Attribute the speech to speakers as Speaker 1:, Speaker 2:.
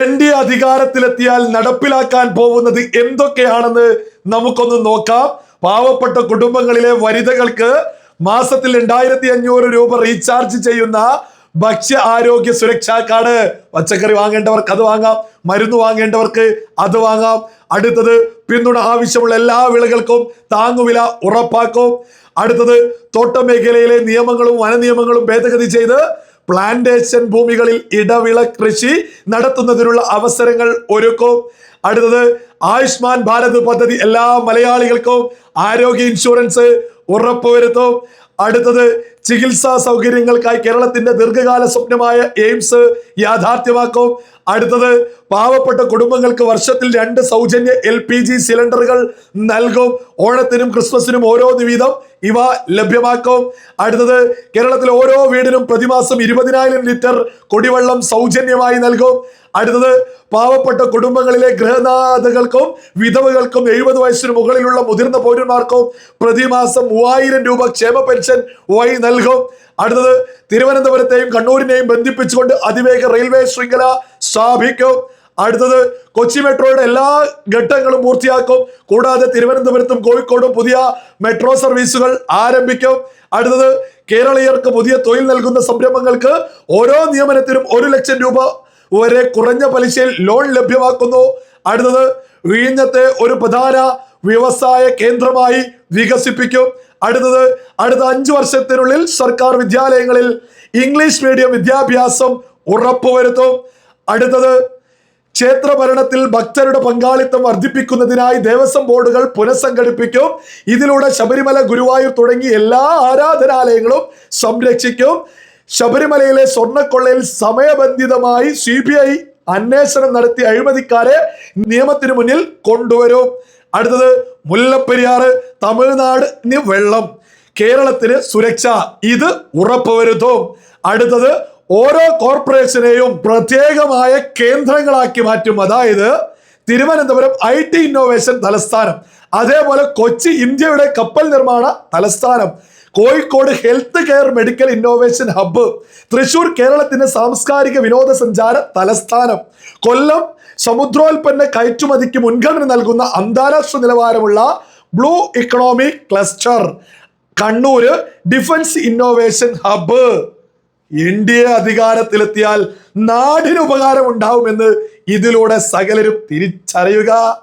Speaker 1: NDA അധികാരത്തിലെത്തിയാൽ നടപ്പിലാക്കാൻ പോകുന്നത് എന്തൊക്കെയാണെന്ന് നമുക്കൊന്ന് നോക്കാം. പാവപ്പെട്ട കുടുംബങ്ങളിലെ വനിതകൾക്ക് മാസത്തിൽ 2500 രൂപ റീചാർജ് ചെയ്യുന്ന ഭക്ഷ്യ ആരോഗ്യ സുരക്ഷാ കാർഡ്. പച്ചക്കറി വാങ്ങേണ്ടവർക്ക് അത് വാങ്ങാം, മരുന്ന് വാങ്ങേണ്ടവർക്ക് അത് വാങ്ങാം. അടുത്തത്, പിന്തുണ ആവശ്യമുള്ള എല്ലാ വിളകൾക്കും താങ്ങുവില ഉറപ്പാക്കും. അടുത്തത്, തോട്ട മേഖലയിലെ നിയമങ്ങളും വനനിയമങ്ങളും ഭേദഗതി ചെയ്ത് പ്ലാന്റേഷൻ ഭൂമികളിൽ ഇടവിള കൃഷി നടത്തുന്നതിനുള്ള അവസരങ്ങൾ ഒരുക്കും. അടുത്തത്, ആയുഷ്മാൻ ഭാരത് പദ്ധതി എല്ലാ മലയാളികൾക്കും ആരോഗ്യ ഇൻഷുറൻസ് ഉറപ്പുവരുത്തും. അടുത്തത്, ചികിത്സാ സൗകര്യങ്ങൾക്കായി കേരളത്തിന്റെ ദീർഘകാല സ്വപ്നമായ എയിംസ് യാഥാർത്ഥ്യമാക്കും. അടുത്തത്, പാവപ്പെട്ട കുടുംബങ്ങൾക്ക് വർഷത്തിൽ 2 സൗജന്യ LPG സിലിണ്ടറുകൾ നൽകും. ഓണത്തിനും ക്രിസ്മസിനും ഓരോന്ന് വീതം ഇവ ലഭ്യമാക്കും. അടുത്തത്, കേരളത്തിലെ ഓരോ വീടിനും പ്രതിമാസം 20,000 ലിറ്റർ കുടിവെള്ളം സൗജന്യമായി നൽകും. അടുത്തത്, പാവപ്പെട്ട കുടുംബങ്ങളിലെ ഗൃഹനാഥകൾക്കും വിധവകൾക്കും 70 വയസ്സിന് മുകളിലുള്ള മുതിർന്ന പൗരന്മാർക്കും പ്രതിമാസം 3000 രൂപ ക്ഷേമ പെൻഷൻ വഴി നൽകും. അടുത്തത്, തിരുവനന്തപുരത്തെയും കണ്ണൂരിനെയും ബന്ധിപ്പിച്ചുകൊണ്ട് അതിവേഗ റെയിൽവേ ശൃംഖല സ്ഥാപിക്കും. അടുത്തത്, കൊച്ചി മെട്രോയുടെ എല്ലാ ഘട്ടങ്ങളും പൂർത്തിയാക്കും. കൂടാതെ തിരുവനന്തപുരത്തും കോഴിക്കോടും പുതിയ മെട്രോ സർവീസുകൾ ആരംഭിക്കും. അടുത്തത്, കേരളീയർക്ക് പുതിയ തൊഴിൽ നൽകുന്ന സംരംഭങ്ങൾക്ക് ഓരോ നിയമനത്തിനും 1 ലക്ഷം രൂപ വരെ കുറഞ്ഞ പലിശയിൽ ലോൺ ലഭ്യമാക്കുന്നു. അടുത്തത്, വിഴിഞ്ഞത്തെ ഒരു പ്രധാന വ്യവസായ കേന്ദ്രമായി വികസിപ്പിക്കും. അടുത്തത്, അടുത്ത 5 വർഷത്തിനുള്ളിൽ സർക്കാർ വിദ്യാലയങ്ങളിൽ ഇംഗ്ലീഷ് മീഡിയം വിദ്യാഭ്യാസം ഉറപ്പുവരുത്തും. അടുത്തത്, ക്ഷേത്ര ഭരണത്തിൽ ഭക്തരുടെ പങ്കാളിത്തം വർദ്ധിപ്പിക്കുന്നതിനായി ദേവസ്വം ബോർഡുകൾ പുനഃസംഘടിപ്പിക്കും. ഇതിലൂടെ ശബരിമല, ഗുരുവായൂർ തുടങ്ങി എല്ലാ ആരാധനാലയങ്ങളും സംരക്ഷിക്കും. ശബരിമലയിലെ സ്വർണ്ണക്കൊള്ളയിൽ സമയബന്ധിതമായി CBI അന്വേഷണം നടത്തി അഴിമതിക്കാരെ നിയമത്തിന് മുന്നിൽ കൊണ്ടുവരും. അടുത്തത്, മുല്ലപ്പെരിയാറ് തമിഴ്നാടിന് വെള്ളം, കേരളത്തിന് സുരക്ഷ, ഇത് ഉറപ്പുവരുത്തും. അടുത്തത്, ഓരോ കോർപ്പറേഷനെയും പ്രത്യേകമായ കേന്ദ്രങ്ങളാക്കി മാറ്റും. അതായത് തിരുവനന്തപുരം IT ഇന്നോവേഷൻ തലസ്ഥാനം, അതേപോലെ കൊച്ചി ഇന്ത്യയുടെ കപ്പൽ നിർമ്മാണ തലസ്ഥാനം, Kozhikode health care medical innovation hub, Thrissur കേരളത്തിന്റെ സാംസ്കാരിക വിനോദസഞ്ചാര തലസ്ഥാനം, കൊല്ലം സമുദ്രോൽപ്പന്ന കയറ്റുമതിക്ക് മുൻഗണന നൽകുന്ന അന്താരാഷ്ട്ര നിലവാരമുള്ള blue economic cluster, Kannur defence innovation hub. NDA അധികാരത്തിലെത്തിയാൽ നാടിന് ഉപകാരം ഉണ്ടാവുമെന്ന് ഇതിലൂടെ സകലരും തിരിച്ചറിയുക.